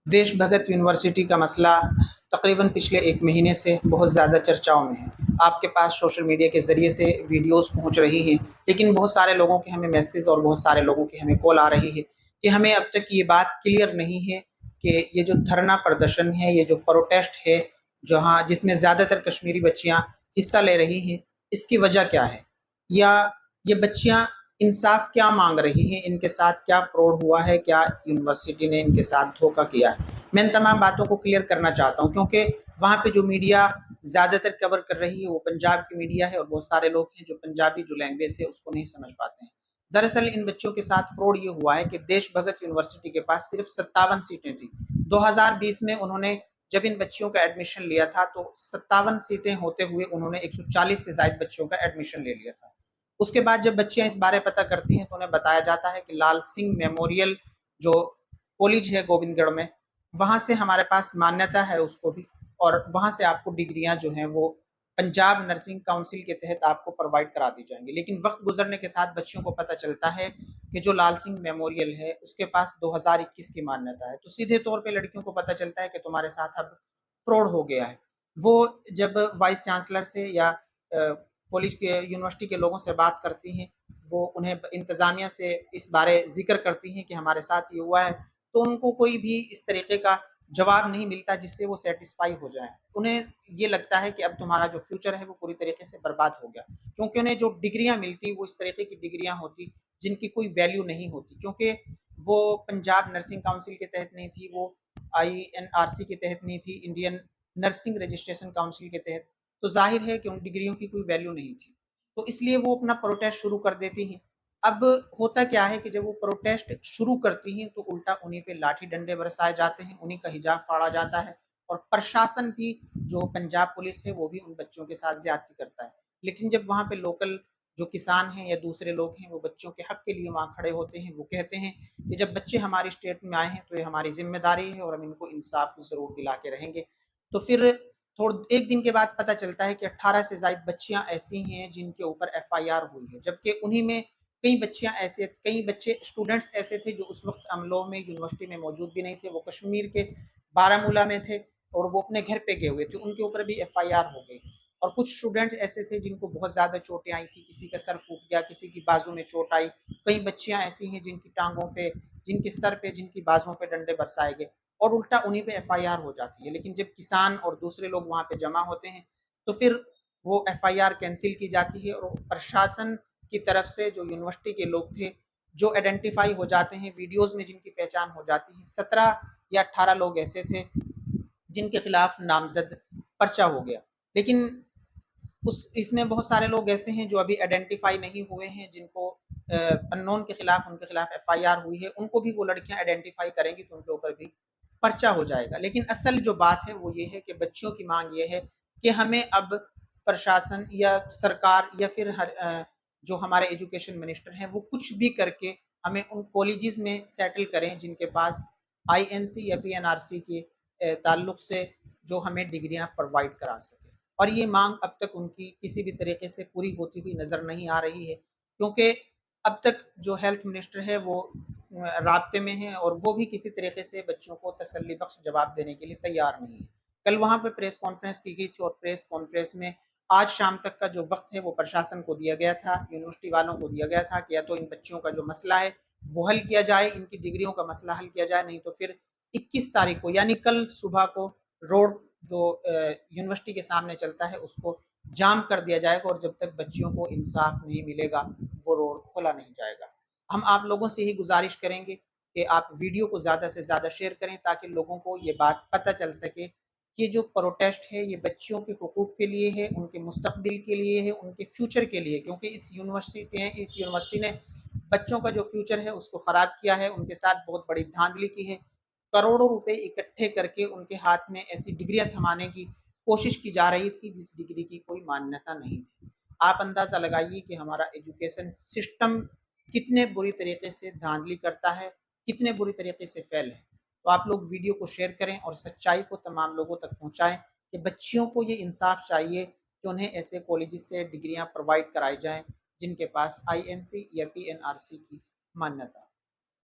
देश भगत यूनिवर्सिटी का मसला तकरीबन पिछले 1 महीने से बहुत ज़्यादा चर्चाओं में है। आपके पास सोशल मीडिया के ज़रिए से वीडियोज़ पहुँच रही हैं, लेकिन बहुत सारे लोगों के हमें मैसेज और बहुत सारे लोगों की हमें कॉल आ रही है कि हमें अब तक ये बात क्लियर नहीं है कि ये जो धरना प्रदर्शन है, ये जो प्रोटेस्ट है, जहाँ जिसमें ज़्यादातर कश्मीरी बच्चियाँ हिस्सा ले रही हैं, इसकी वजह क्या है? या ये बच्चियाँ इंसाफ क्या माँग रही हैं, इनके साथ क्या फ्रॉड हुआ है, क्या यूनिवर्सिटी ने इनके साथ धोखा किया है? मैं इन तमाम बातों को क्लियर करना चाहता हूँ क्योंकि वहाँ पे जो मीडिया ज़्यादातर कवर कर रही है वो पंजाब की मीडिया है और बहुत सारे लोग हैं जो पंजाबी जो लैंग्वेज है उसको नहीं समझ पाते हैं। दरअसल इन बच्चों के साथ फ्रॉड ये हुआ है कि देश भगत यूनिवर्सिटी के पास सिर्फ 57 सीटें थी। 2020 में उन्होंने जब इन बच्चियों का एडमिशन लिया था तो 57 सीटें होते हुए उन्होंने 140 से ज़ायद बच्चों का एडमिशन ले लिया था। उसके बाद जब बच्चियां इस बारे पता करती हैं तो उन्हें बताया जाता है कि लाल सिंह मेमोरियल जो कॉलेज है गोविंदगढ़ में, वहाँ से हमारे पास मान्यता है उसको भी, और वहाँ से आपको डिग्रियाँ जो हैं वो पंजाब नर्सिंग काउंसिल के तहत आपको प्रोवाइड करा दी जाएंगी। लेकिन वक्त गुजरने के साथ बच्चियों को पता चलता है कि जो लाल सिंह मेमोरियल है उसके पास 2021 की मान्यता है, तो सीधे तौर पे लड़कियों को पता चलता है कि तुम्हारे साथ अब फ्रॉड हो गया है। वो जब वाइस चांसलर से या कॉलेज के यूनिवर्सिटी के लोगों से बात करती हैं, वो उन्हें इंतज़ामिया से इस बारे ज़िक्र करती हैं कि हमारे साथ ये हुआ है, तो उनको कोई भी इस तरीके का जवाब नहीं मिलता जिससे वो सेटिस्फाई हो जाएँ। उन्हें ये लगता है कि अब तुम्हारा जो फ्यूचर है वो पूरी तरीके से बर्बाद हो गया, क्योंकि उन्हें जो डिग्रियाँ मिलती वो इस तरीके की डिग्रियाँ होती जिनकी कोई वैल्यू नहीं होती, क्योंकि वो पंजाब नर्सिंग काउंसिल के तहत नहीं थी, वो INRC के तहत नहीं थी, इंडियन नर्सिंग रजिस्ट्रेशन काउंसिल के तहत, तो ज़ाहिर है कि उन डिग्रियों की कोई वैल्यू नहीं थी। तो इसलिए वो अपना प्रोटेस्ट शुरू कर देती हैं। अब होता क्या है कि जब वो प्रोटेस्ट शुरू करती हैं तो उल्टा उन्हीं पे लाठी डंडे बरसाए जाते हैं, उन्हीं का हिजाब फाड़ा जाता है और प्रशासन भी, जो पंजाब पुलिस है, वो भी उन बच्चों के साथ ज़्यादती करता है। लेकिन जब वहाँ पे लोकल जो किसान हैं या दूसरे लोग हैं वो बच्चों के हक के लिए वहाँ खड़े होते हैं, वो कहते हैं कि जब बच्चे हमारी स्टेट में आए हैं तो ये हमारी ज़िम्मेदारी है और हम इनको इंसाफ ज़रूर दिला के रहेंगे। तो फिर एक दिन के बाद पता चलता है कि 18 से ज़ायद बच्चियां ऐसी हैं जिनके ऊपर FIR हुई है, जबकि उन्हीं में कई बच्चे स्टूडेंट्स ऐसे थे जो उस वक्त अमलोह में यूनिवर्सिटी में मौजूद भी नहीं थे, वो कश्मीर के बारामूला में थे और वो अपने घर पे गए हुए थे, उनके ऊपर भी FIR हो गई। और कुछ स्टूडेंट्स ऐसे थे जिनको बहुत ज़्यादा चोटें आई थी, किसी का सर फूट गया, किसी की बाजू में चोट आई, कई बच्चियां ऐसी हैं जिनकी टांगों पे, जिनके सर पे, जिनकी बाजुओं पे डंडे बरसाए गए और उल्टा उन्हीं पे FIR हो जाती है। लेकिन जब किसान और दूसरे लोग वहाँ पे जमा होते हैं तो फिर वो FIR कैंसिल की जाती है और प्रशासन की तरफ से जो यूनिवर्सिटी के लोग थे जो आइडेंटिफाई हो जाते हैं, वीडियोज में जिनकी पहचान हो जाती है, 17 या 18 लोग ऐसे थे जिनके खिलाफ नामजद पर्चा हो गया। लेकिन उस इसमें बहुत सारे लोग ऐसे हैं जो अभी आइडेंटिफाई नहीं हुए हैं, जिनको अननोन के खिलाफ, उनके खिलाफ FIR हुई है, उनको भी वो लड़कियां आइडेंटिफाई करेंगी तो उनके ऊपर भी पर्चा हो जाएगा। लेकिन असल जो बात है वो ये है कि बच्चियों की मांग ये है कि हमें अब प्रशासन या सरकार या फिर जो हमारे एजुकेशन मिनिस्टर हैं वो कुछ भी करके हमें उन कॉलेजेस में सेटल करें जिनके पास INC या PNRC के ताल्लुक से जो हमें डिग्रियां प्रोवाइड करा सके। और ये मांग अब तक उनकी किसी भी तरीके से पूरी होती हुई नज़र नहीं आ रही है, क्योंकि अब तक जो हेल्थ मिनिस्टर है वो राब्ते में है और वो भी किसी तरीके से बच्चों को तसल्ली बख्श जवाब देने के लिए तैयार नहीं है। कल वहाँ पे प्रेस कॉन्फ्रेंस की गई थी और प्रेस कॉन्फ्रेंस में आज शाम तक का जो वक्त है वो प्रशासन को दिया गया था, यूनिवर्सिटी वालों को दिया गया था कि या तो इन बच्चियों का जो मसला है वो हल किया जाए, इनकी डिग्रियों का मसला हल किया जाए, नहीं तो फिर 21 तारीख को यानी कल सुबह को रोड जो यूनिवर्सिटी के सामने चलता है उसको जाम कर दिया जाएगा और जब तक बच्चियों को इंसाफ नहीं मिलेगा वो रोड खोला नहीं जाएगा। हम आप लोगों से ही गुजारिश करेंगे कि आप वीडियो को ज़्यादा से ज़्यादा शेयर करें ताकि लोगों को ये बात पता चल सके कि ये जो प्रोटेस्ट है ये बच्चियों के हुकूक के लिए है, उनके मुस्तकबिल के लिए है, उनके फ्यूचर के लिए, क्योंकि इस यूनिवर्सिटी ने बच्चों का जो फ्यूचर है उसको ख़राब किया है, उनके साथ बहुत बड़ी धांधली की है। करोड़ों रुपए इकट्ठे करके उनके हाथ में ऐसी डिग्रियां थमाने की कोशिश की जा रही थी जिस डिग्री की कोई मान्यता नहीं थी। आप अंदाजा लगाइए कि हमारा एजुकेशन सिस्टम कितने बुरी तरीके से धांधली करता है, कितने बुरी तरीके से फेल है। तो आप लोग वीडियो को शेयर करें और सच्चाई को तमाम लोगों तक पहुंचाएं कि बच्चियों को ये इंसाफ चाहिए कि उन्हें ऐसे कॉलेजेस से डिग्रियां प्रोवाइड कराई जाएं जिनके पास INC या PNRC की मान्यता।